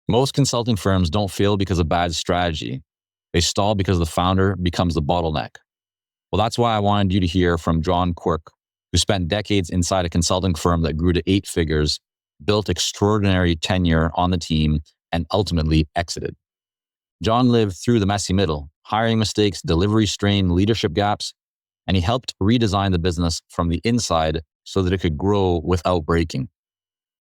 Most consulting firms don't fail because of bad strategy. They stall because the founder becomes the bottleneck. Well, that's why I wanted you to hear from John Quirk, who spent decades inside a consulting firm that grew to 8 figures, built extraordinary tenure on the team, and ultimately exited. John lived through the messy middle, hiring mistakes, delivery strain, leadership gaps, and he helped redesign the business from the inside so that it could grow without breaking.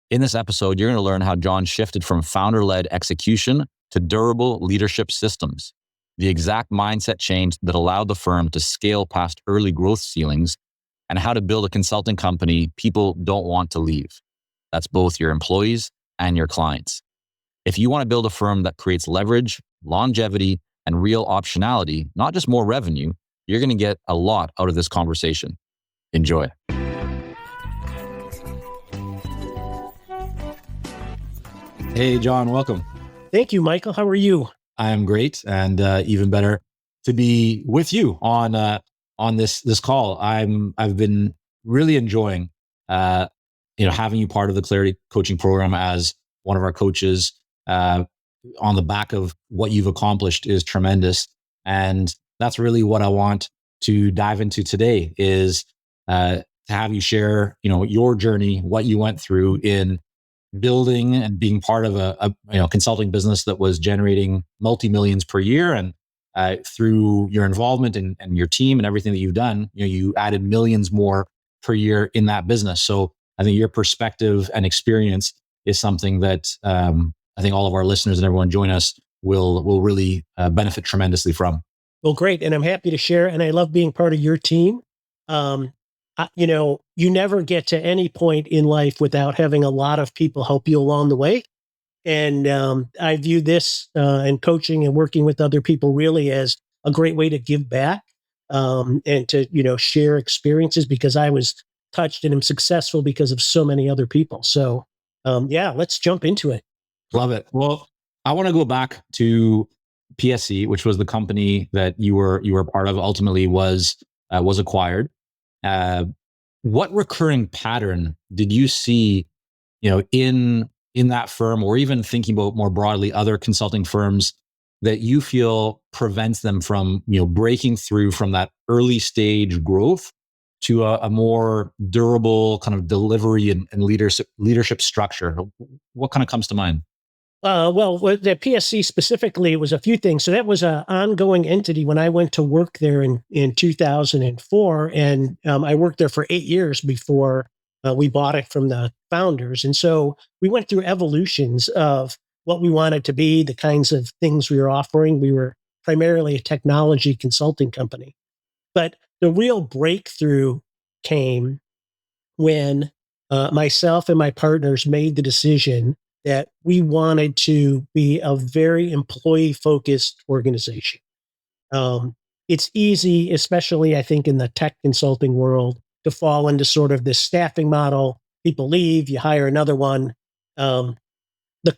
In this episode, you're going to learn how John shifted from founder-led execution to durable leadership systems, the exact mindset change that allowed the firm to scale past early growth ceilings, and how to build a consulting company people don't want to leave. That's both your employees and your clients. If you want to build a firm that creates leverage, longevity, and real optionality, not just more revenue, you're going to get a lot out of this conversation. Enjoy. Hey, John, welcome. Thank you, Michael. How are you? I am great, and even better to be with you on this call. I've been really enjoying having you part of the Clarity Coaching Program as one of our coaches. On the back of what you've accomplished is tremendous, and that's really what I want to dive into today. Is to have you share, your journey, what you went through in building and being part of a consulting business that was generating multi-millions per year, and through your involvement and your team and everything that you've done, you added millions more per year in that business. So I think your perspective and experience is something that I think all of our listeners and everyone join us will really benefit tremendously from. Well, great. And I'm happy to share. And I love being part of your team. You never get to any point in life without having a lot of people help you along the way. And I view this and coaching and working with other people really as a great way to give back and to, share experiences, because I was touched and am successful because of so many other people. So let's jump into it. Love it. Well, I want to go back to PSC, which was the company that you were part of, ultimately was acquired. What recurring pattern did you see, in that firm, or even thinking about more broadly other consulting firms, that you feel prevents them from, breaking through from that early stage growth to a more durable kind of delivery and leadership structure? What kind of comes to mind? The PSC specifically was a few things. So that was an ongoing entity when I went to work there in 2004. And I worked there for 8 years before we bought it from the founders. And so we went through evolutions of what we wanted to be, the kinds of things we were offering. We were primarily a technology consulting company. But the real breakthrough came when myself and my partners made the decision that we wanted to be a very employee-focused organization. It's easy, especially I think in the tech consulting world, to fall into sort of this staffing model. People leave, you hire another one. The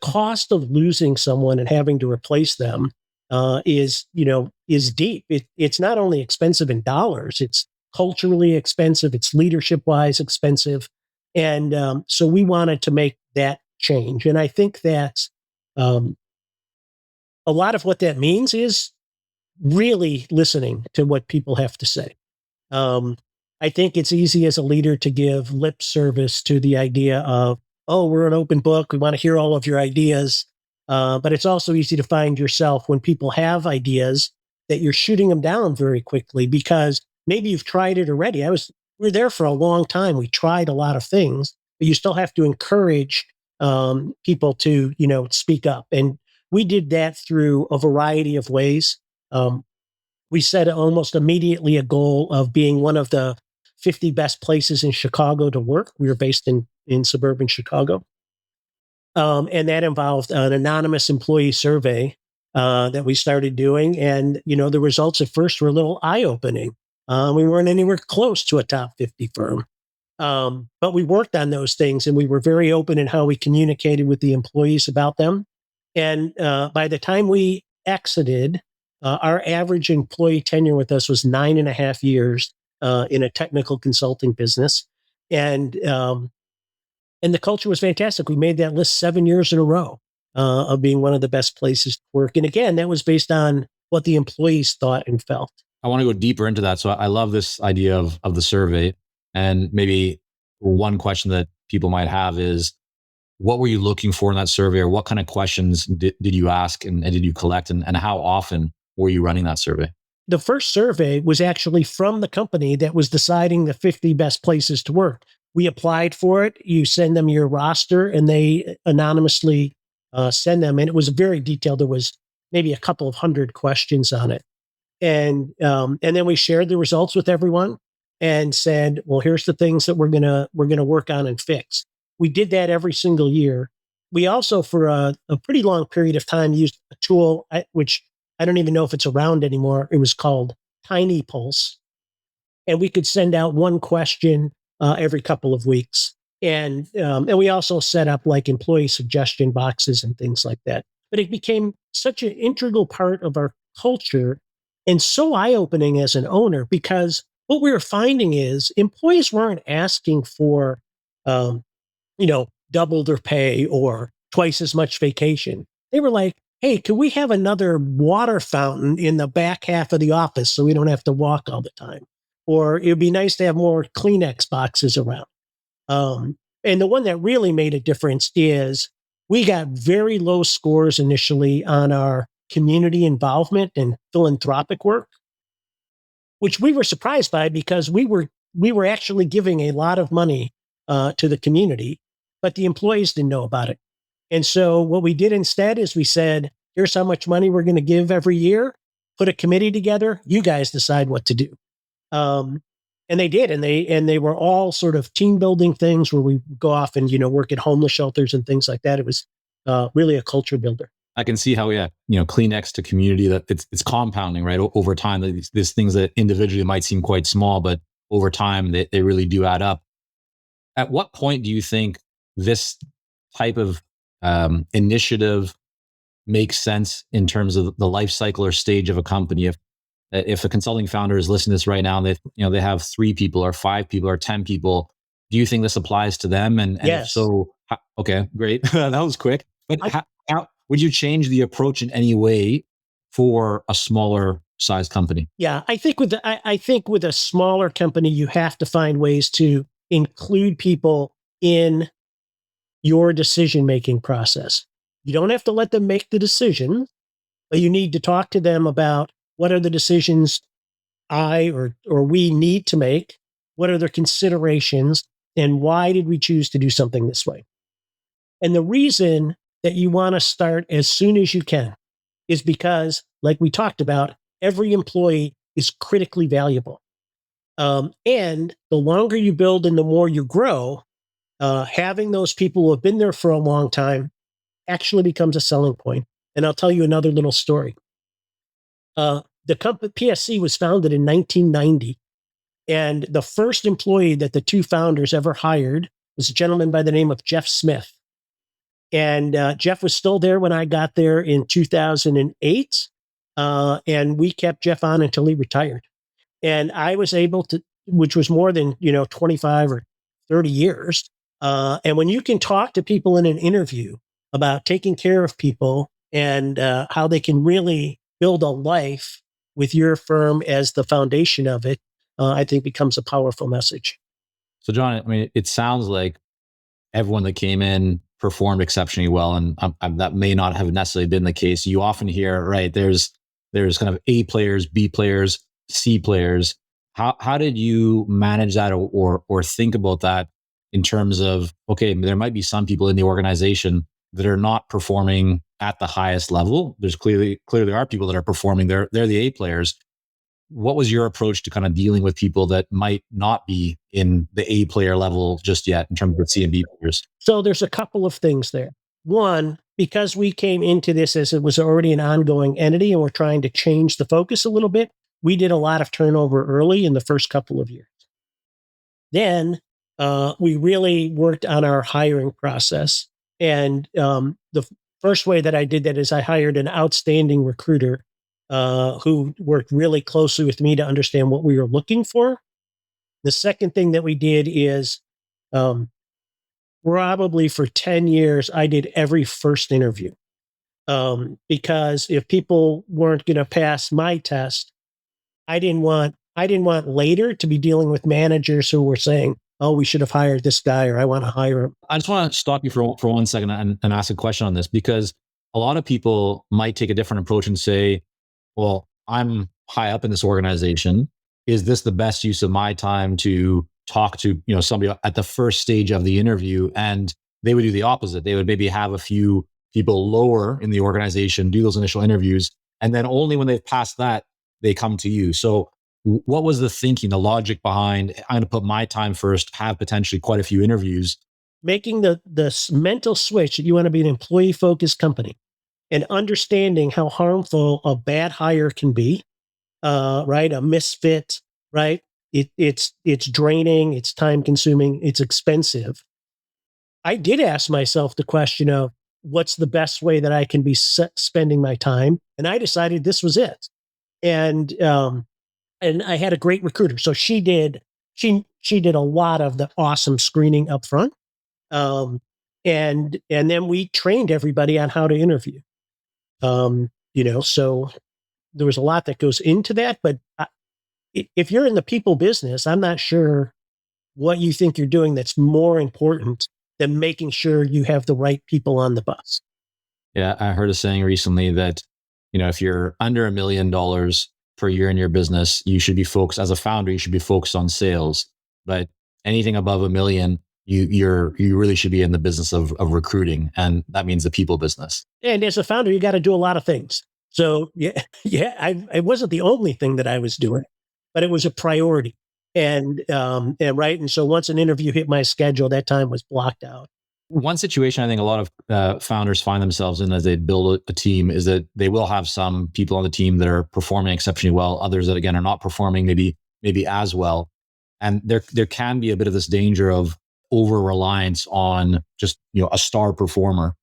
cost of losing someone and having to replace them is deep. It's not only expensive in dollars, it's culturally expensive, it's leadership-wise expensive. And so we wanted to make that change. And I think that a lot of what that means is really listening to what people have to say. I think it's easy as a leader to give lip service to the idea of, oh, we're an open book, we want to hear all of your ideas. But it's also easy to find yourself when people have ideas that you're shooting them down very quickly because maybe you've tried it already. We were there for a long time. We tried a lot of things, but you still have to encourage people to, speak up. And we did that through a variety of ways. We set almost immediately a goal of being one of the 50 best places in Chicago to work. We were based in suburban Chicago. And that involved an anonymous employee survey that we started doing. And, the results at first were a little eye-opening. We weren't anywhere close to a top 50 firm. But we worked on those things, and we were very open in how we communicated with the employees about them. And by the time we exited, our average employee tenure with us was 9.5 years in a technical consulting business. And the culture was fantastic. We made that list 7 years in a row. of being one of the best places to work. And again, that was based on what the employees thought and felt. I want to go deeper into that. So I love this idea of the survey. And maybe one question that people might have is, what were you looking for in that survey, or what kind of questions did you ask and did you collect, and how often were you running that survey? The first survey was actually from the company that was deciding the 50 best places to work. We applied for it. You send them your roster and they anonymously send them. And it was very detailed. There was maybe a couple of hundred questions on it. And then we shared the results with everyone and said, well, here's the things that we're gonna work on and fix. We did that every single year. We also, for a pretty long period of time, used a tool which I don't even know if it's around anymore. It was called Tiny Pulse, and we could send out one question every couple of weeks. And we also set up like employee suggestion boxes and things like that. But it became such an integral part of our culture and so eye-opening as an owner, because what we were finding is employees weren't asking for, double their pay or twice as much vacation. They were like, hey, can we have another water fountain in the back half of the office so we don't have to walk all the time? Or it would be nice to have more Kleenex boxes around. And the one that really made a difference is we got very low scores initially on our community involvement and philanthropic work, which we were surprised by because we were actually giving a lot of money to the community, but the employees didn't know about it. And so what we did instead is we said, here's how much money we're going to give every year. Put a committee together. You guys decide what to do. And they did, and they were all sort of team building things where we go off and work at homeless shelters and things like that. It was really a culture builder. I can see how, Kleenex to community, that it's compounding, right? Over time, these things that individually might seem quite small, but over time they really do add up. At what point do you think this type of initiative makes sense in terms of the life cycle or stage of a company? If a consulting founder is listening to this right now, and they have 3 people or 5 people or 10 people, do you think this applies to them? And yes. If so, okay, great. That was quick. But how would you change the approach in any way for a smaller size company? Yeah, I think with a smaller company, you have to find ways to include people in your decision-making process. You don't have to let them make the decision, but you need to talk to them about what are the decisions or we need to make, what are their considerations, and why did we choose to do something this way? And the reason that you want to start as soon as you can is because, like we talked about, every employee is critically valuable. And the longer you build and the more you grow, having those people who have been there for a long time actually becomes a selling point. And I'll tell you another little story. The company PSC was founded in 1990. And the first employee that the 2 founders ever hired was a gentleman by the name of Jeff Smith. And Jeff was still there when I got there in 2008. And we kept Jeff on until he retired. And I was able to, which was more than, 25 or 30 years. And when you can talk to people in an interview about taking care of people and how they can really build a life with your firm as the foundation of it, I think becomes a powerful message. So, John, it sounds like everyone that came in performed exceptionally well, and that may not have necessarily been the case. You often hear, right, there's kind of A players, B players, C players. How did you manage that or think about that in terms of, okay, there might be some people in the organization that are not performing at the highest level. There's clearly are people that are performing. They're the A players. What was your approach to kind of dealing with people that might not be in the A player level just yet in terms of C and B players? So there's a couple of things there. One, because we came into this as it was already an ongoing entity and we're trying to change the focus a little bit, we did a lot of turnover early in the first couple of years. Then we really worked on our hiring process. And the first way that I did that is I hired an outstanding recruiter who worked really closely with me to understand what we were looking for. The second thing that we did is probably for 10 years, I did every first interview. because if people weren't going to pass my test, I didn't want later to be dealing with managers who were saying, "Oh, we should have hired this guy," or "I want to hire him." I just want to stop you for 1 second and ask a question on this, because a lot of people might take a different approach and say, well, I'm high up in this organization. Is this the best use of my time to talk to, somebody at the first stage of the interview? And they would do the opposite. They would maybe have a few people lower in the organization do those initial interviews. And then only when they've passed that, they come to you. So what was the thinking, the logic behind, I'm going to put my time first, have potentially quite a few interviews? Making the mental switch that you want to be an employee focused company and understanding how harmful a bad hire can be, right? A misfit, right? It's draining, it's time consuming, it's expensive. I did ask myself the question of what's the best way that I can be spending my time, and I decided this was it. And I had a great recruiter, so she did a lot of the awesome screening up front, and then we trained everybody on how to interview. So there was a lot that goes into that, but if you're in the people business, I'm not sure what you think you're doing that's more important than making sure you have the right people on the bus. Yeah, I heard a saying recently that, if you're under $1 million per year in your business, you should be focused as a founder, you should be focused on sales. But anything above 1 million, you really should be in the business of recruiting. And that means the people business. And as a founder, you got to do a lot of things. So yeah, it wasn't the only thing that I was doing, but it was a priority. And right. And so once an interview hit my schedule, that time was blocked out. One situation I think a lot of founders find themselves in as they build a team is that they will have some people on the team that are performing exceptionally well, others that again are not performing maybe as well, and there can be a bit of this danger of over reliance on just a star performer.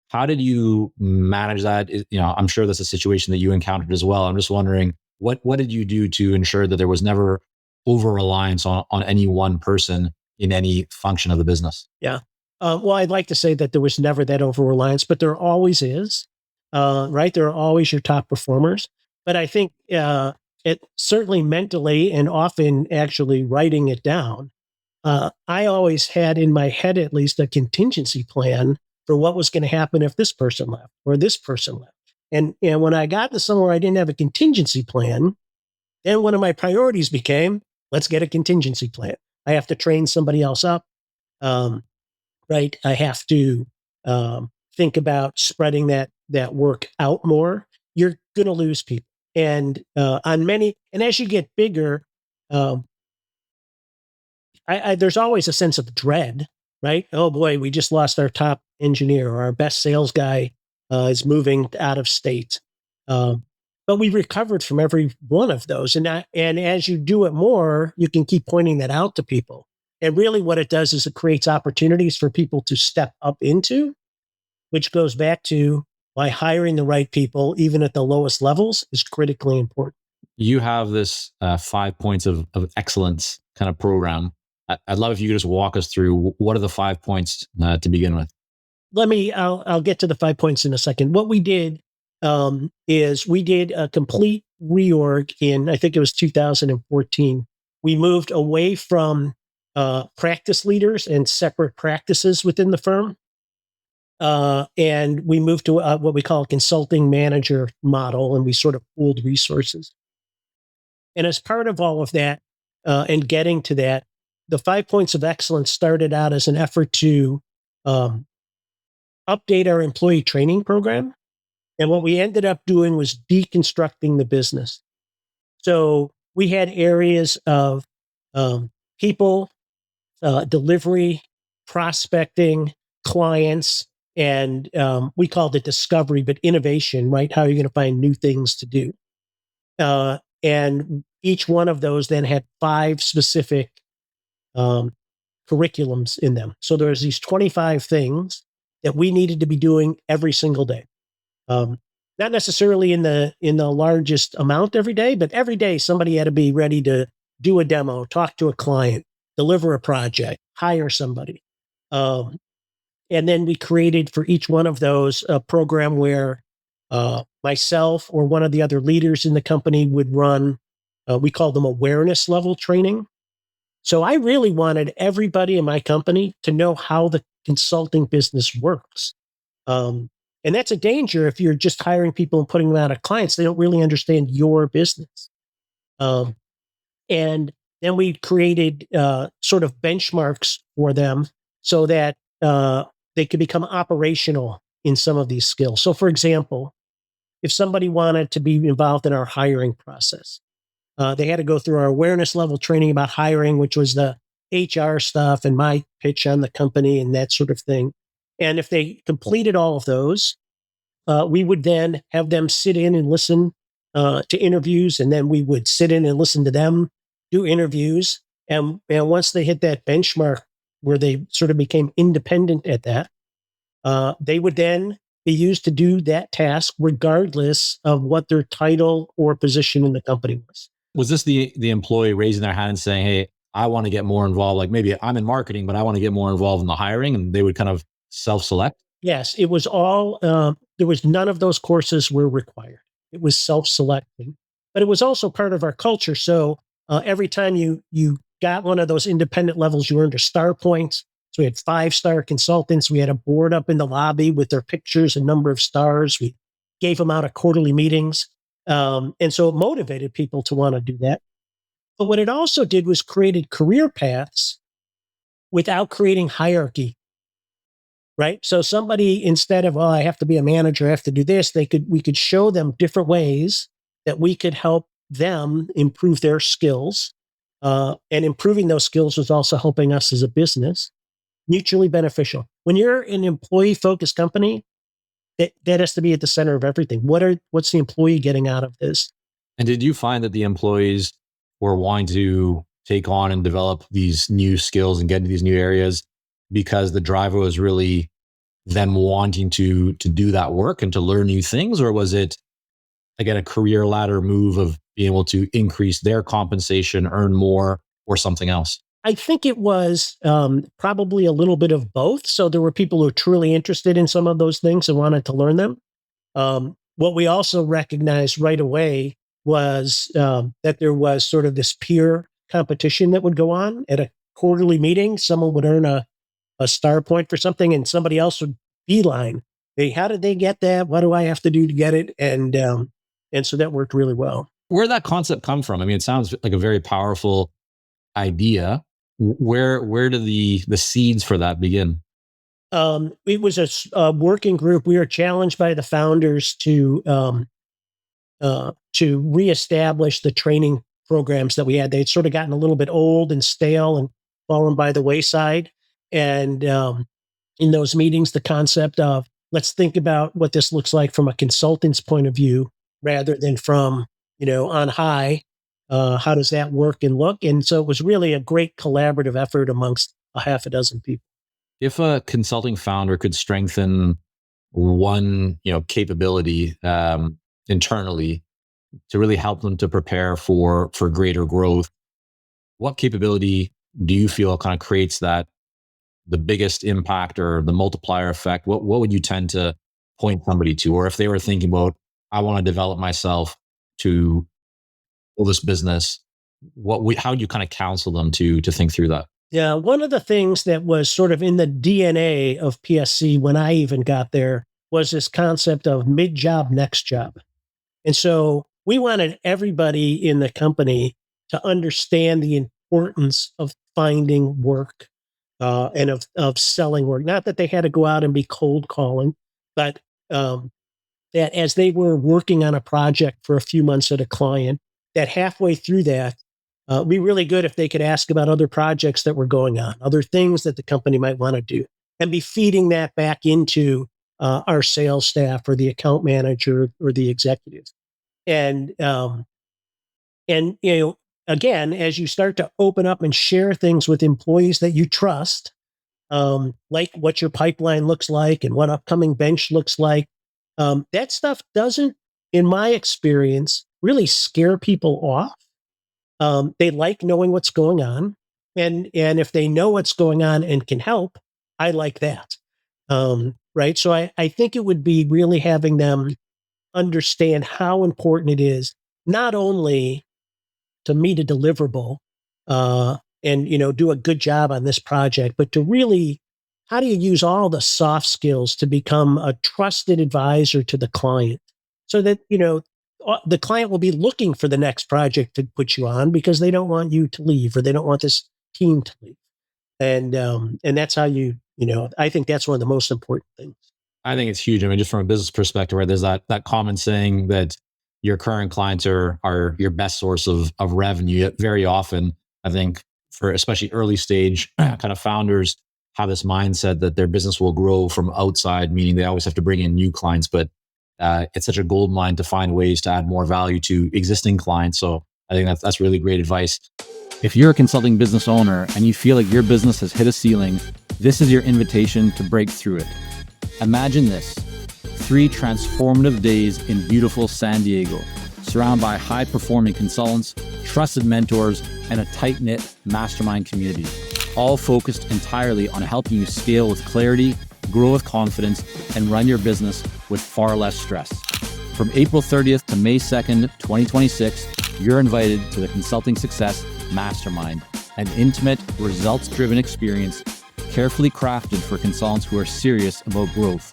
How did you manage that? I'm sure that's a situation that you encountered as well. I'm just wondering what did you do to ensure that there was never over reliance on any one person in any function of the business? Yeah. Well, I'd like to say that there was never that over reliance, but there always is, right? There are always your top performers. But I think it certainly mentally and often actually writing it down, I always had in my head at least a contingency plan for what was going to happen if this person left or this person left. And when I got to somewhere I didn't have a contingency plan, then one of my priorities became, let's get a contingency plan. I have to train somebody else up. Right? I have to think about spreading that work out more. You're going to lose people, and and as you get bigger, there's always a sense of dread, right? Oh boy, we just lost our top engineer, or our best sales guy is moving out of state. But we recovered from every one of those, and as you do it more, you can keep pointing that out to people. And really what it does is it creates opportunities for people to step up into, which goes back to why hiring the right people, even at the lowest levels, is critically important. You have this 5 points of excellence kind of program. I'd love if you could just walk us through what are the 5 points to begin with. I'll get to the 5 points in a second. What we did is we did a complete reorg in, I think it was 2014. We moved away from practice leaders and separate practices within the firm. And we moved to what we call a consulting manager model, and we sort of pooled resources. And as part of all of that, and getting to that, the 5 points of excellence started out as an effort to update our employee training program. And what we ended up doing was deconstructing the business. So we had areas of people, delivery, prospecting, clients, and we called it discovery, but innovation, right? How are you going to find new things to do? And each one of those then had 5 specific curriculums in them. So there's these 25 things that we needed to be doing every single day. Not necessarily in the largest amount every day, but every day somebody had to be ready to do a demo, talk to a client, deliver a project, hire somebody. And then we created for each one of those a program where myself or one of the other leaders in the company would run, we call them awareness level training. So I really wanted everybody in my company to know how the consulting business works. Um, and that's a danger if you're just hiring people and putting them out of clients. They don't really understand your business. Um, and then we created sort of benchmarks for them so that they could become operational in some of these skills. So, for example, if somebody wanted to be involved in our hiring process, they had to go through our awareness level training about hiring, which was the HR stuff and my pitch on the company and that sort of thing. And if they completed all of those, we would then have them sit in and listen to interviews, and then we would sit in and listen to them do interviews. And once they hit that benchmark where they sort of became independent at that, they would then be used to do that task regardless of what their title or position in the company was. Was this the employee raising their hand and saying, "Hey, I want to get more involved. Like maybe I'm in marketing, but I want to get more involved in the hiring," and they would kind of self-select? Yes, it was all, there was none of those courses were required. It was self-selecting, but it was also part of our culture. So every time you got one of those independent levels, you earned a star points. So we had 5-star consultants. We had a board up in the lobby with their pictures and number of stars. We gave them out at quarterly meetings. And so it motivated people to want to do that. But what it also did was created career paths without creating hierarchy, right? So somebody, instead of, oh, I have to be a manager, I have to do this, we could show them different ways that we could help them improve their skills. And improving those skills was also helping us as a business, mutually beneficial. When you're an employee focused company, that has to be at the center of everything. What's the employee getting out of this? And did you find that the employees were wanting to take on and develop these new skills and get into these new areas because the driver was really them wanting to do that work and to learn new things? Or was it, again, a career ladder move of being able to increase their compensation, earn more, or something else? I think it was probably a little bit of both. So there were people who were truly interested in some of those things and wanted to learn them. What we also recognized right away was that there was sort of this peer competition that would go on at a quarterly meeting. Someone would earn a star point for something, and somebody else would beeline. Hey, how did they get that? What do I have to do to get it? And so that worked really well. Where did that concept come from? I mean, it sounds like a very powerful idea. Where did the seeds for that begin? It was a working group. We were challenged by the founders to reestablish the training programs that we had. They'd sort of gotten a little bit old and stale and fallen by the wayside. And in those meetings, the concept of let's think about what this looks like from a consultant's point of view rather than from, on high. How does that work and look? And so it was really a great collaborative effort amongst a half a dozen people. If a consulting founder could strengthen one, capability internally to really help them to prepare for greater growth, what capability do you feel kind of creates the biggest impact or the multiplier effect? What would you tend to point somebody to? Or if they were thinking about, I want to develop myself to build this business, how do you kind of counsel them to think through that? Yeah, one of the things that was sort of in the DNA of PSC when I even got there was this concept of mid-job, next job. And so we wanted everybody in the company to understand the importance of finding work and of selling work. Not that they had to go out and be cold calling, but that as they were working on a project for a few months at a client, that halfway through that, it'd be really good if they could ask about other projects that were going on, other things that the company might want to do, and be feeding that back into our sales staff or the account manager or the executives. And again, as you start to open up and share things with employees that you trust, like what your pipeline looks like and what upcoming bench looks like, that stuff doesn't, in my experience, really scare people off. They like knowing what's going on, and if they know what's going on and can help, I like that. Right. So I think it would be really having them understand how important it is, not only to meet a deliverable, and do a good job on this project, but to really, how do you use all the soft skills to become a trusted advisor to the client, so that the client will be looking for the next project to put you on, because they don't want you to leave, or they don't want this team to leave. And that's how I think that's one of the most important things. I think it's huge. I mean, just from a business perspective, right? There's that common saying that your current clients are your best source of revenue. Yet very often, I think for especially early stage kind of founders have this mindset that their business will grow from outside, meaning they always have to bring in new clients. But it's such a gold mine to find ways to add more value to existing clients. So I think that's really great advice. If you're a consulting business owner and you feel like your business has hit a ceiling, this is your invitation to break through it. Imagine this: 3 transformative days in beautiful San Diego, surrounded by high-performing consultants, trusted mentors, and a tight-knit mastermind community, all focused entirely on helping you scale with clarity, grow with confidence, and run your business with far less stress. From April 30th to May 2nd, 2026, you're invited to the Consulting Success Mastermind, an intimate, results-driven experience carefully crafted for consultants who are serious about growth.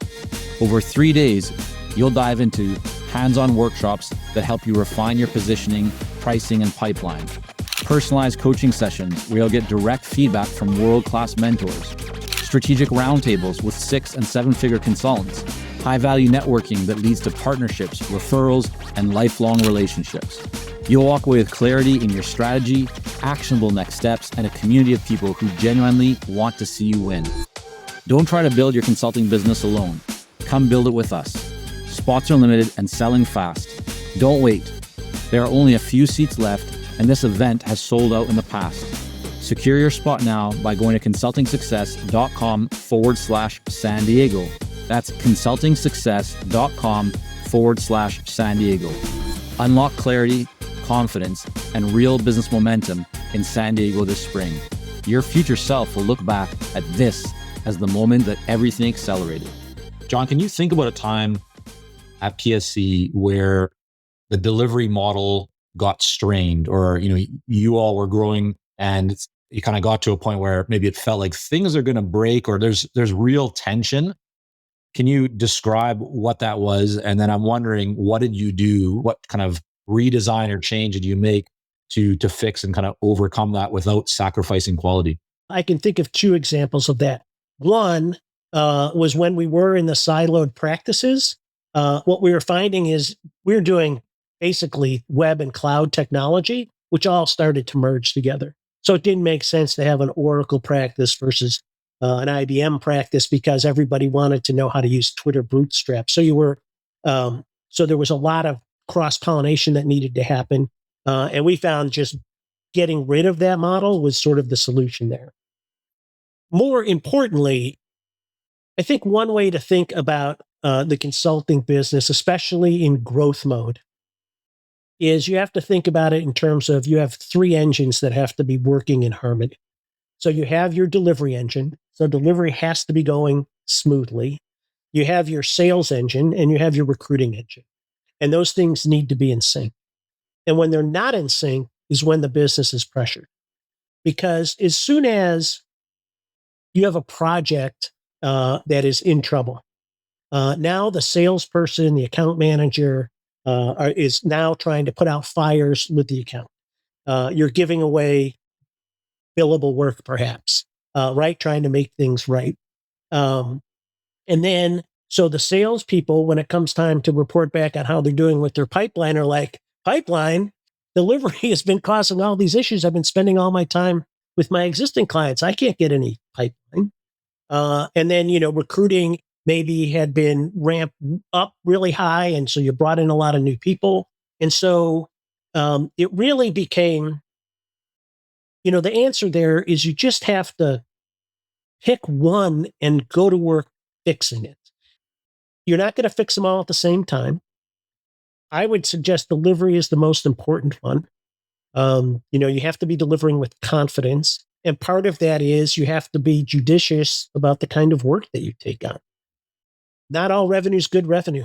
Over 3 days, you'll dive into hands-on workshops that help you refine your positioning, pricing, and pipeline. Personalized coaching sessions where you'll get direct feedback from world-class mentors. Strategic roundtables with 6- and 7-figure consultants. High-value networking that leads to partnerships, referrals, and lifelong relationships. You'll walk away with clarity in your strategy, actionable next steps, and a community of people who genuinely want to see you win. Don't try to build your consulting business alone. Come build it with us. Spots are limited and selling fast. Don't wait. There are only a few seats left, and this event has sold out in the past. Secure your spot now by going to consultingsuccess.com/San Diego. That's consultingsuccess.com/San Diego. Unlock clarity, confidence, and real business momentum in San Diego this spring. Your future self will look back at this as the moment that everything accelerated. John, can you think about a time at PSC where the delivery model got strained, or you all were growing and you kind of got to a point where maybe it felt like things are going to break, or there's real tension? Can you describe what that was? And then I'm wondering, what did you do? What kind of redesign or change did you make to fix and kind of overcome that without sacrificing quality? I can think of 2 examples of that. One was when we were in the siloed practices. What we were finding is we were doing basically web and cloud technology, which all started to merge together. So it didn't make sense to have an Oracle practice versus an IBM practice, because everybody wanted to know how to use Twitter Bootstrap. So so there was a lot of cross-pollination that needed to happen. And we found just getting rid of that model was sort of the solution there. More importantly, I think one way to think about the consulting business, especially in growth mode, is you have to think about it in terms of, you have 3 engines that have to be working in harmony. So you have your delivery engine. So delivery has to be going smoothly. You have your sales engine, and you have your recruiting engine. And those things need to be in sync. And when they're not in sync is when the business is pressured. Because as soon as you have a project that is in trouble, now the salesperson, the account manager, is now trying to put out fires with the account. You're giving away billable work, perhaps, right? Trying to make things right. And then, so the salespeople, when it comes time to report back on how they're doing with their pipeline, are like, pipeline delivery has been causing all these issues. I've been spending all my time with my existing clients. I can't get any pipeline. And then, recruiting maybe had been ramped up really high. And so you brought in a lot of new people. And so it really became, the answer there is you just have to pick one and go to work fixing it. You're not going to fix them all at the same time. I would suggest delivery is the most important one. You have to be delivering with confidence. And part of that is you have to be judicious about the kind of work that you take on. Not all revenue is good revenue.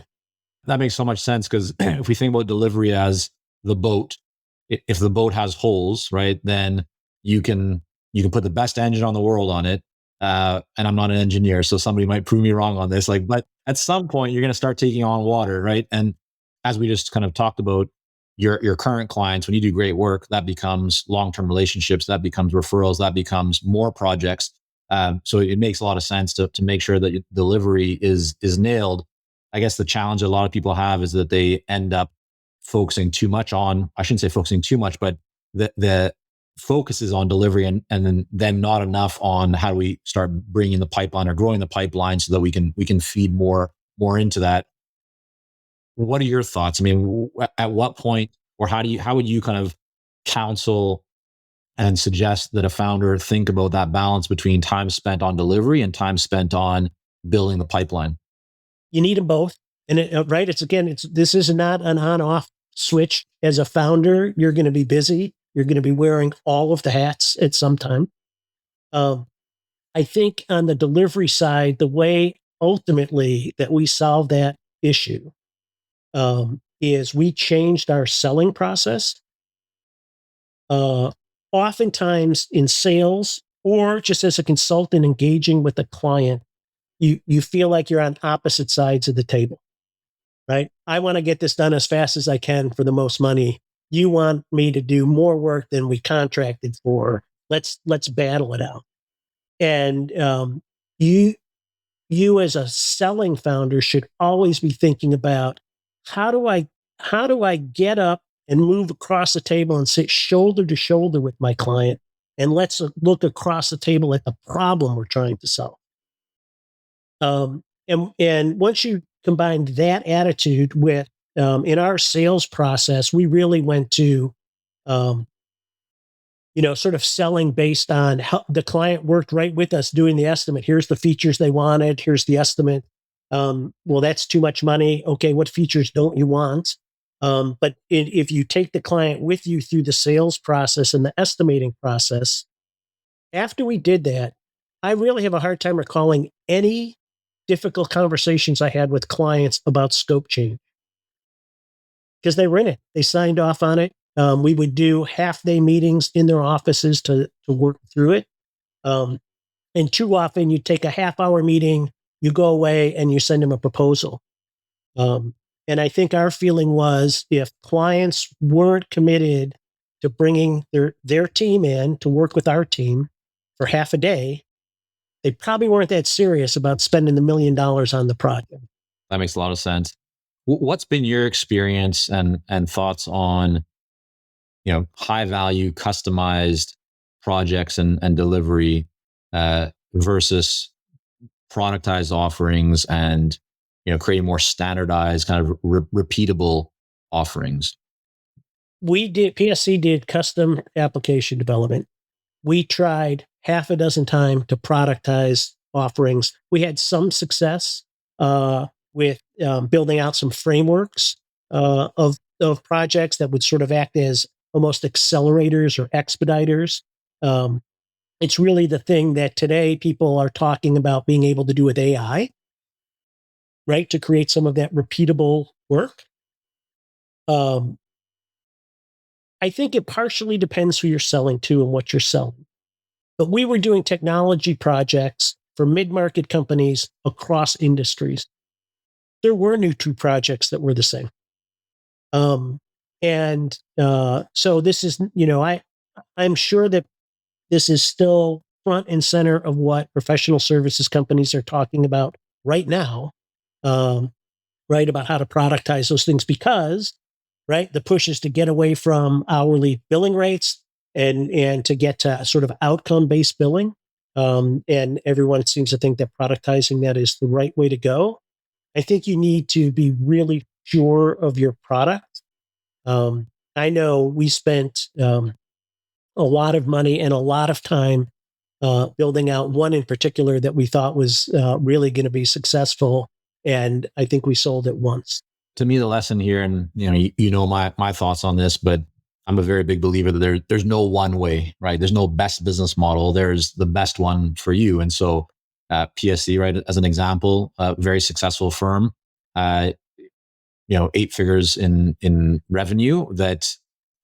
That makes so much sense, because if we think about delivery as the boat, if the boat has holes, right, then you can put the best engine on the world on it. And I'm not an engineer, so somebody might prove me wrong on this. Like, but at some point, you're going to start taking on water, right? And as we just kind of talked about, your current clients, when you do great work, that becomes long-term relationships, that becomes referrals, that becomes more projects. So it makes a lot of sense to make sure that your delivery is nailed. I guess the challenge a lot of people have is that they end up focusing too much on, I shouldn't say focusing too much, but the focus is on delivery, and then not enough on how do we start bringing the pipeline or growing the pipeline so that we can feed more into that. What are your thoughts? I mean, at what point, or how would you kind of counsel and suggest that a founder think about that balance between time spent on delivery and time spent on building the pipeline? You need them both. And right, this is not an on-off switch. As a founder, you're going to be busy. You're going to be wearing all of the hats at some time. I think on the delivery side, the way ultimately that we solve that issue is we changed our selling process. Oftentimes in sales, or just as a consultant engaging with a client, you feel like you're on opposite sides of the table, right? I want to get this done as fast as I can for the most money. You want me to do more work than we contracted for. Let's battle it out. And you as a selling founder should always be thinking about how do I get up and move across the table and sit shoulder to shoulder with my client, and let's look across the table at the problem we're trying to solve. And once you combine that attitude with, in our sales process, we really went to, sort of selling based on how the client worked right with us doing the estimate. Here's the features they wanted. Here's the estimate. Well, that's too much money. Okay, what features don't you want? But if you take the client with you through the sales process and the estimating process, after we did that, I really have a hard time recalling any difficult conversations I had with clients about scope change, because they were in it. They signed off on it. We would do half-day meetings in their offices to work through it. And too often you take a half-hour meeting, you go away, and you send them a proposal. And I think our feeling was, if clients weren't committed to bringing their team in to work with our team for half a day, they probably weren't that serious about spending the $1 million on the project. That makes a lot of sense. What's been your experience and thoughts on, high value customized projects and delivery versus productized offerings, and creating more standardized kind of repeatable offerings? PSC did custom application development. We tried half a dozen times to productize offerings. We had some success with building out some frameworks of projects that would sort of act as almost accelerators or expediters. It's really the thing that today people are talking about being able to do with AI, right? To create some of that repeatable work. I think it partially depends who you're selling to and what you're selling. But we were doing technology projects for mid-market companies across industries. There were no two projects that were the same. So this is, I'm sure that this is still front and center of what professional services companies are talking about right now, right, about how to productize those things, because, right, the push is to get away from hourly billing rates and to get to sort of outcome-based billing. And everyone seems to think that productizing that is the right way to go. I think you need to be really sure of your product. I know we spent a lot of money and a lot of time building out one in particular that we thought was really going to be successful, and I think we sold it once. To me, the lesson here, and my thoughts on this, but I'm a very big believer that there's no one way, right? There's no best business model. There's the best one for you. And so PSC, right, as an example, a very successful firm, 8 figures in revenue, that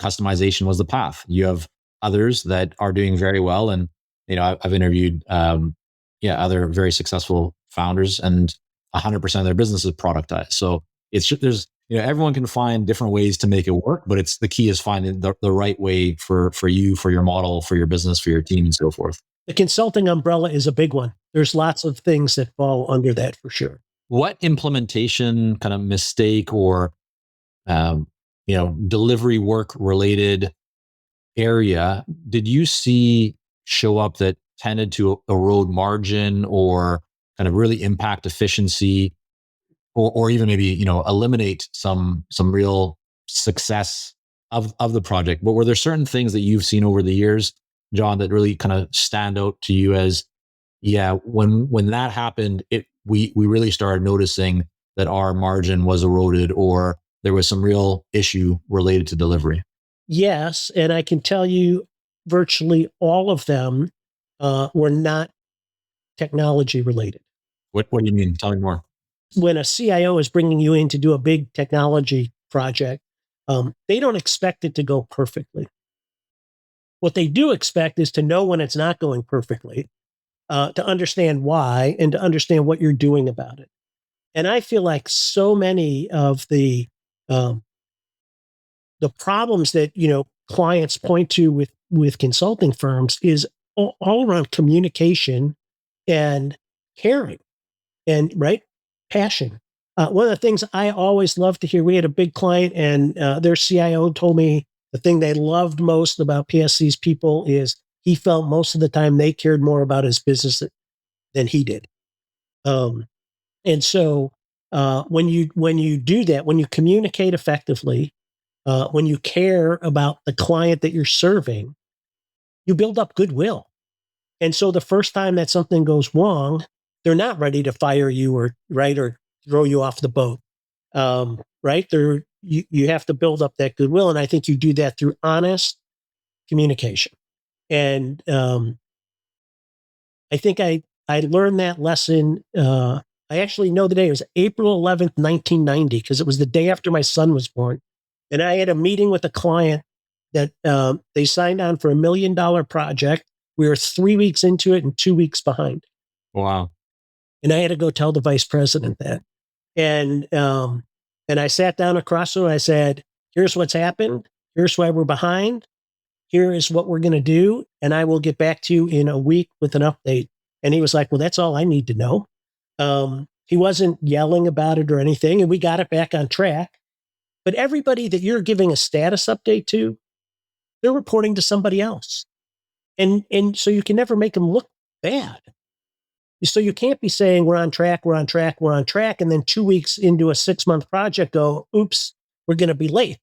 customization was the path. You have others that are doing very well, and I've interviewed other very successful founders, and 100% of their business is productized. So there's everyone can find different ways to make it work, but the key is finding the right way for you, for your model, for your business, for your team, and so forth. The consulting umbrella is a big one. There's lots of things that fall under that for sure. What implementation kind of mistake or delivery work related area did you see show up that tended to erode margin or kind of really impact efficiency, or even maybe eliminate some real success of the project? But were there certain things that you've seen over the years, John, that really kind of stand out to you as, when that happened, we really started noticing that our margin was eroded, or there was some real issue related to delivery? Yes, and I can tell you virtually all of them were not technology related. What do you mean? Tell me more. When a CIO is bringing you in to do a big technology project, they don't expect it to go perfectly. What they do expect is to know when it's not going perfectly, to understand why, and to understand what you're doing about it. And I feel like so many of the problems that clients point to with consulting firms is all around communication and caring and passion. One of the things I always love to hear, we had a big client, and their CIO told me the thing they loved most about PSC's people is he felt most of the time they cared more about his business than he did. And so when you do that, when you communicate effectively, when you care about the client that you're serving, you build up goodwill. And so the first time that something goes wrong, they're not ready to fire you or throw you off the boat. You have to build up that goodwill. And I think you do that through honest communication. And I think I learned that lesson. I actually know the day. It was April 11th, 1990, because it was the day after my son was born. And I had a meeting with a client that they signed on for $1 million project. We were 3 weeks into it and 2 weeks behind. Wow. And I had to go tell the vice president that. And I sat down across from him. I said, here's what's happened. Here's why we're behind. Here is what we're going to do. And I will get back to you in a week with an update. And he was like, well, that's all I need to know. He wasn't yelling about it or anything. And we got it back on track. But everybody that you're giving a status update to, they're reporting to somebody else. And so you can never make them look bad. So you can't be saying we're on track, and then 2 weeks into a 6-month project go, oops, we're going to be late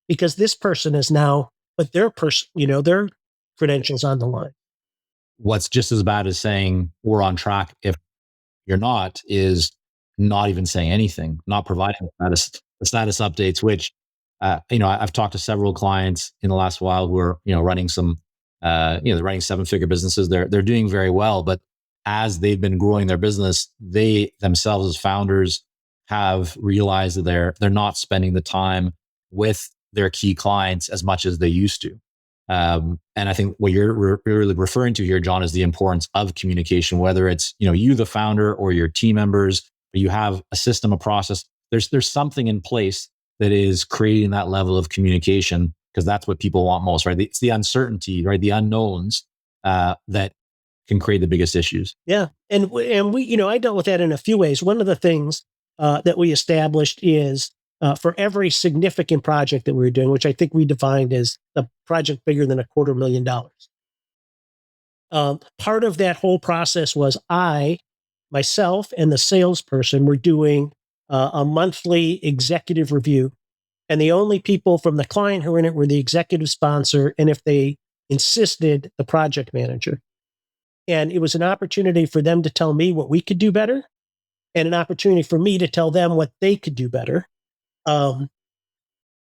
because this person is now, but their credentials on the line. What's just as bad as saying we're on track if you're not is not even saying anything, not providing the status updates, which, I've talked to several clients in the last while who are, running some, they're running 7-figure businesses. They're doing very well, but as they've been growing their business, they themselves as founders have realized that they're not spending the time with their key clients as much as they used to. And I think what you're really referring to here, John, is the importance of communication, whether it's, you, the founder, or your team members, or you have a system, a process. There's something in place that is creating that level of communication, because that's what people want most, right? It's the uncertainty, right? The unknowns that can create the biggest issues. Yeah. And we, I dealt with that in a few ways. One of the things that we established is for every significant project that we were doing, which I think we defined as a project bigger than $250,000. Part of that whole process was myself and the salesperson were doing a monthly executive review. And the only people from the client who were in it were the executive sponsor, and if they insisted, the project manager. And it was an opportunity for them to tell me what we could do better, and an opportunity for me to tell them what they could do better.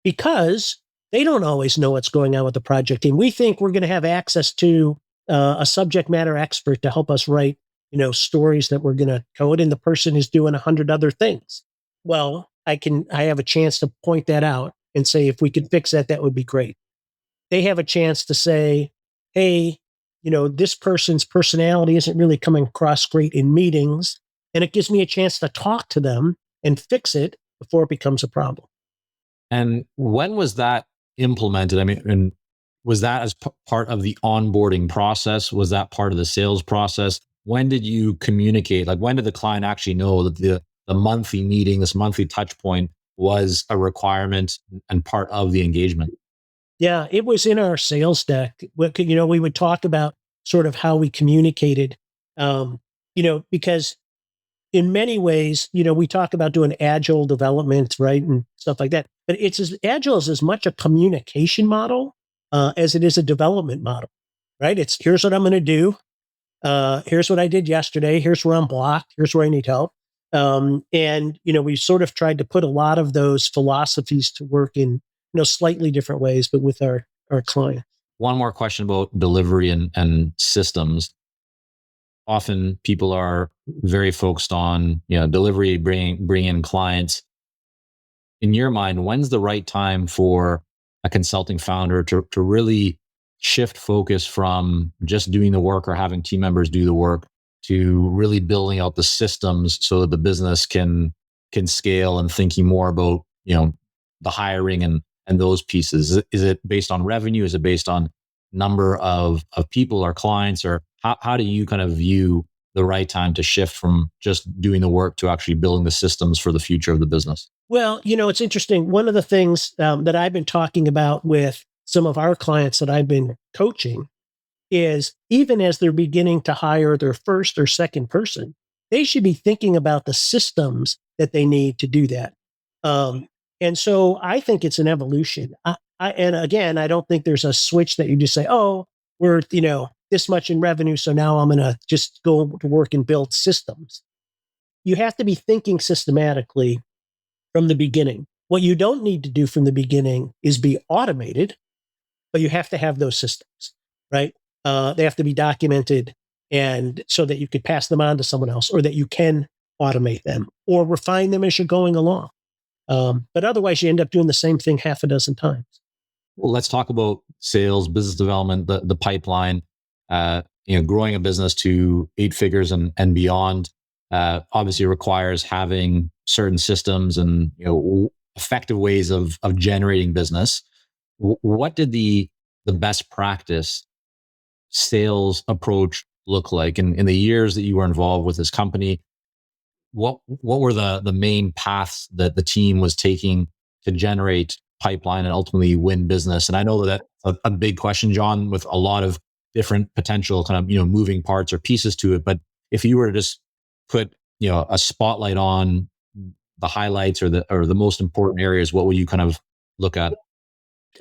Because they don't always know what's going on with the project team. We think we're going to have access to a subject matter expert to help us write, stories that we're going to code, and the person is doing 100 other things. Well, I have a chance to point that out and say, if we could fix that, that would be great. They have a chance to say, hey, this person's personality isn't really coming across great in meetings. And it gives me a chance to talk to them and fix it before it becomes a problem. And when was that implemented? I mean, and was that as part of the onboarding process? Was that part of the sales process? When did you communicate? Like, when did the client actually know that the monthly meeting, this monthly touch point, was a requirement and part of the engagement? Yeah, it was in our sales deck. We would talk about sort of how we communicated, because in many ways, we talk about doing agile development, right, and stuff like that. But agile is as much a communication model as it is a development model, right? It's, here's what I'm going to do. Here's what I did yesterday. Here's where I'm blocked. Here's where I need help. And we sort of tried to put a lot of those philosophies to work in slightly different ways, but with our client. One more question about delivery and systems. Often people are very focused on delivery, bring in clients. In your mind, when's the right time for a consulting founder to really shift focus from just doing the work or having team members do the work to really building out the systems so that the business can scale, and thinking more about the hiring and those pieces? Is it based on revenue? Is it based on number of people or clients? Or how do you kind of view the right time to shift from just doing the work to actually building the systems for the future of the business? Well, it's interesting. One of the things that I've been talking about with some of our clients that I've been coaching is, even as they're beginning to hire their first or second person, they should be thinking about the systems that they need to do that. And so I think it's an evolution. And again, I don't think there's a switch that you just say, oh, we're, this much in revenue, so now I'm going to just go to work and build systems. You have to be thinking systematically from the beginning. What you don't need to do from the beginning is be automated, but you have to have those systems, right? They have to be documented, and so that you could pass them on to someone else, or that you can automate them or refine them as you're going along. But otherwise, you end up doing the same thing half a dozen times. Well, let's talk about sales, business development, the pipeline. Growing a business to 8 figures and beyond obviously requires having certain systems and effective ways of generating business. What did the best practice sales approach look like in the years that you were involved with this company? What were the main paths that the team was taking to generate pipeline and ultimately win business? And I know that's a big question, John, with a lot of different potential kind of moving parts or pieces to it. But if you were to just put a spotlight on the highlights or the most important areas, what would you kind of look at?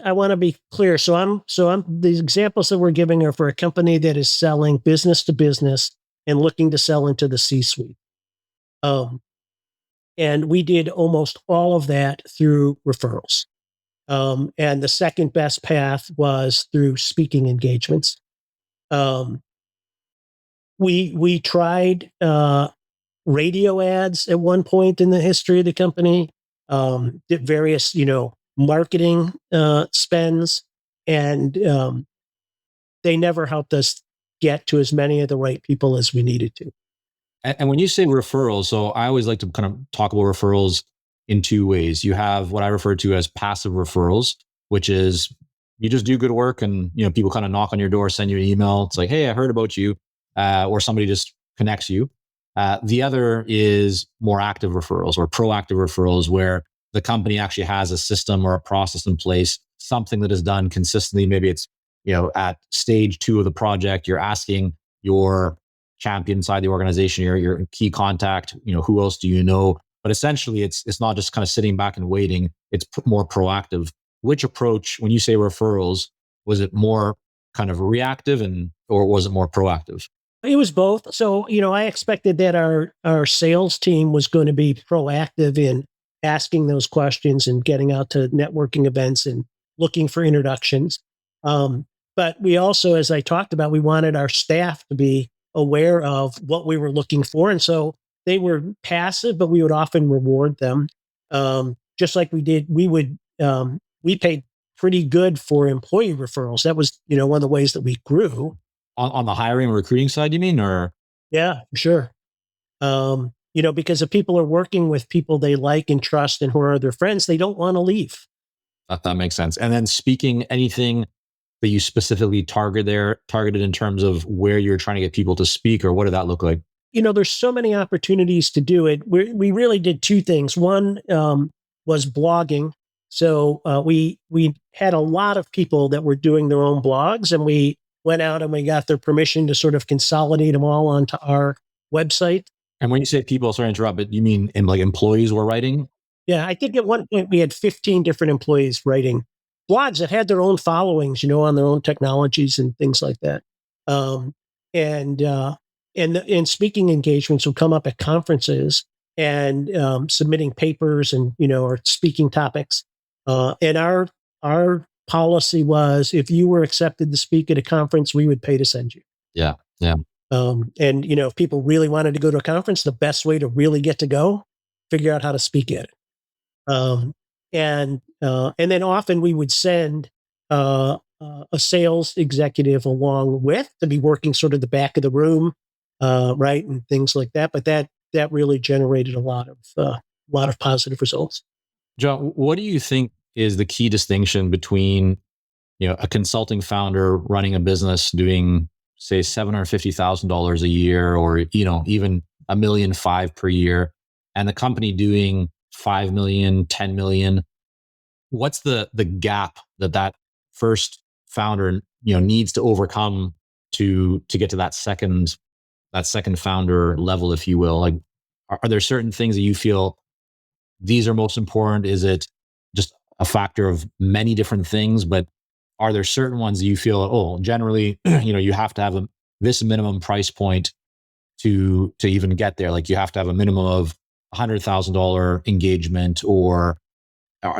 I want to be clear. So I'm the examples that we're giving are for a company that is selling business to business and looking to sell into the C-suite. And we did almost all of that through referrals. And the second best path was through speaking engagements. We tried radio ads at one point in the history of the company, did various, marketing spends, and they never helped us get to as many of the right people as we needed to. And when you say referrals, so I always like to kind of talk about referrals in 2 ways. You have what I refer to as passive referrals, which is you just do good work and people kind of knock on your door, send you an email. It's like, hey, I heard about you, or somebody just connects you. The other is more active referrals or proactive referrals, where the company actually has a system or a process in place, something that is done consistently. Maybe it's at stage 2 of the project, you're asking your champion inside the organization, your key contact, who else do you know? But essentially, it's not just kind of sitting back and waiting. It's more proactive. Which approach, when you say referrals, was it more kind of reactive or was it more proactive? It was both. So, I expected that our sales team was going to be proactive in asking those questions and getting out to networking events and looking for introductions. But we also, as I talked about, we wanted our staff to be aware of what we were looking for. And so they were passive, but we would often reward them. Just like we did, we paid pretty good for employee referrals. That was, one of the ways that we grew. On the hiring and recruiting side, you mean, or? Yeah, for sure. Because if people are working with people they like and trust and who are their friends, they don't want to leave. That makes sense. And then speaking, anything that you specifically targeted in terms of where you're trying to get people to speak, or what did that look like? There's so many opportunities to do it. We really did two things. One was blogging. So we had a lot of people that were doing their own blogs, and we went out and we got their permission to sort of consolidate them all onto our website. And when you say people, sorry to interrupt, but you mean like employees were writing? Yeah, I think at one point we had 15 different employees writing blogs that had their own followings, on their own technologies and things like that. And speaking engagements would come up at conferences and submitting papers and or speaking topics. And our policy was, if you were accepted to speak at a conference, we would pay to send you. Yeah, yeah. And if people really wanted to go to a conference, the best way to really get to go, figure out how to speak at it. And then often we would send a sales executive along with, to be working sort of the back of the room, right, and things like that. But that really generated a lot of positive results. John, what do you think is the key distinction between a consulting founder running a business doing, say, $750,000 a year, or even $1.5 million per year, and the company doing 5 million, 10 million? What's the gap that first founder needs to overcome to get to that second founder level, if you will? Like, are there certain things that you feel these are most important? Is it just a factor of many different things? But are there certain ones that you feel, generally, you have to have this minimum price point to even get there? Like, you have to have a minimum of $100,000 engagement, or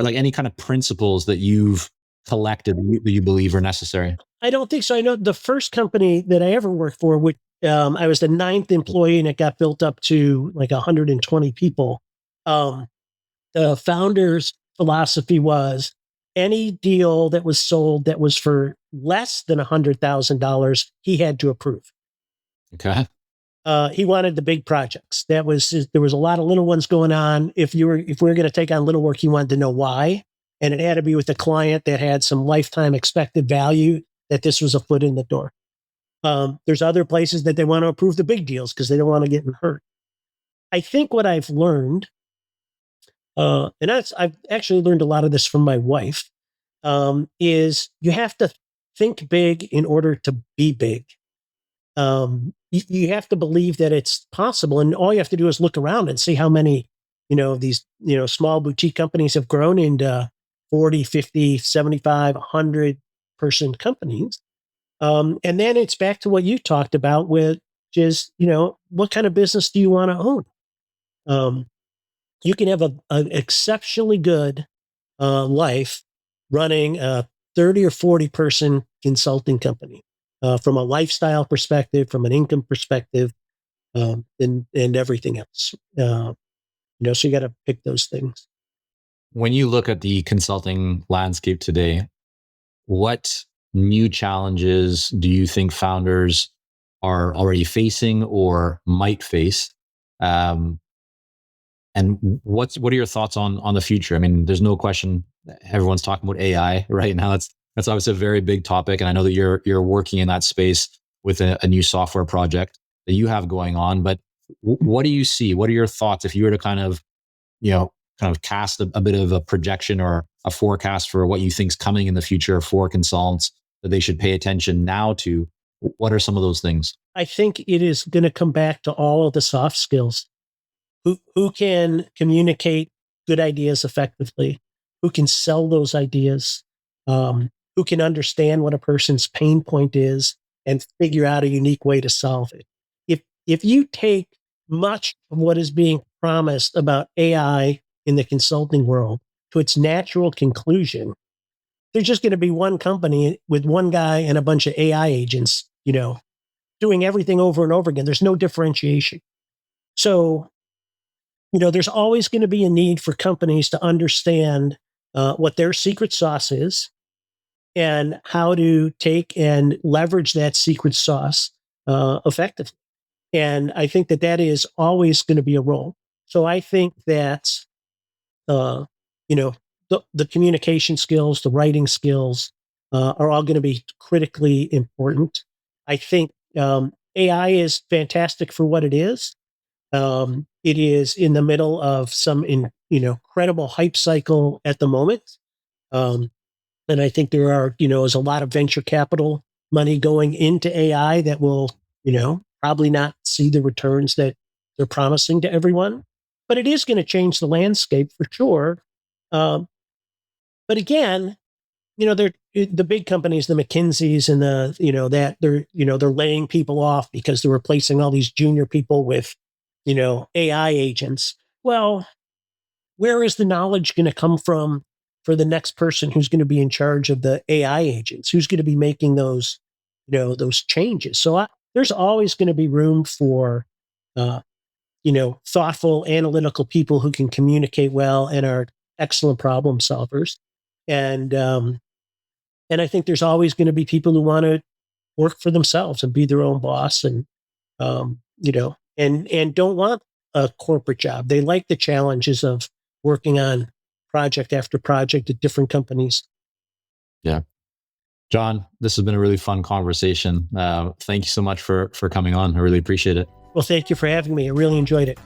like any kind of principles that you've collected that you believe are necessary? I don't think so. I know the first company that I ever worked for, which I was the 9th employee, and it got built up to like 120 people. The founder's philosophy was, any deal that was sold that was for less than $100,000, he had to approve. Okay. He wanted the big projects. There was a lot of little ones going on. If we were going to take on little work, he wanted to know why. And it had to be with a client that had some lifetime expected value, that this was a foot in the door. There's other places that they want to approve the big deals because they don't want to get hurt. I think what I've learned, and I've actually learned a lot of this from my wife, is you have to think big in order to be big. You have to believe that it's possible, and all you have to do is look around and see how many, these, small boutique companies have grown into 40, 50, 75, 100 person companies. And then it's back to what you talked about, which is, what kind of business do you want to own? You can have an exceptionally good life running a 30 or 40 person consulting company, from a lifestyle perspective, from an income perspective, and everything else. So you got to pick those things. When you look at the consulting landscape today, what new challenges do you think founders are already facing or might face? And what are your thoughts on the future? I mean, there's no question everyone's talking about AI right now. That's obviously a very big topic, and I know that you're working in that space with a new software project that you have going on. But what do you see? What are your thoughts if you were to kind of cast a bit of a projection or a forecast for what you think's coming in the future for consultants that they should pay attention now to? What are some of those things? I think it is going to come back to all of the soft skills. Who can communicate good ideas effectively? Who can sell those ideas? Who can understand what a person's pain point is and figure out a unique way to solve it? If you take much of what is being promised about AI in the consulting world to its natural conclusion, there's just going to be one company with one guy and a bunch of AI agents, doing everything over and over again. There's no differentiation. So, there's always going to be a need for companies to understand what their secret sauce is and how to take and leverage that secret sauce effectively. And I think that is always going to be a role. So I think that, you know, the communication skills, the writing skills are all going to be critically important. I think AI is fantastic for what it is. It is in the middle of some incredible hype cycle at the moment. And I think is a lot of venture capital money going into AI that will, probably not see the returns that they're promising to everyone. But it is going to change the landscape for sure. But again, they're the big companies, the McKinseys and they're laying people off because they're replacing all these junior people with, AI agents. Well, where is the knowledge going to come from for the next person who's going to be in charge of the AI agents? Who's going to be making those, those changes? So there's always going to be room for, thoughtful, analytical people who can communicate well and are excellent problem solvers. And I think there's always going to be people who want to work for themselves and be their own boss, and and don't want a corporate job. They like the challenges of working on project after project at different companies. Yeah. John, this has been a really fun conversation. Thank you so much for coming on. I really appreciate it. Well, thank you for having me. I really enjoyed it.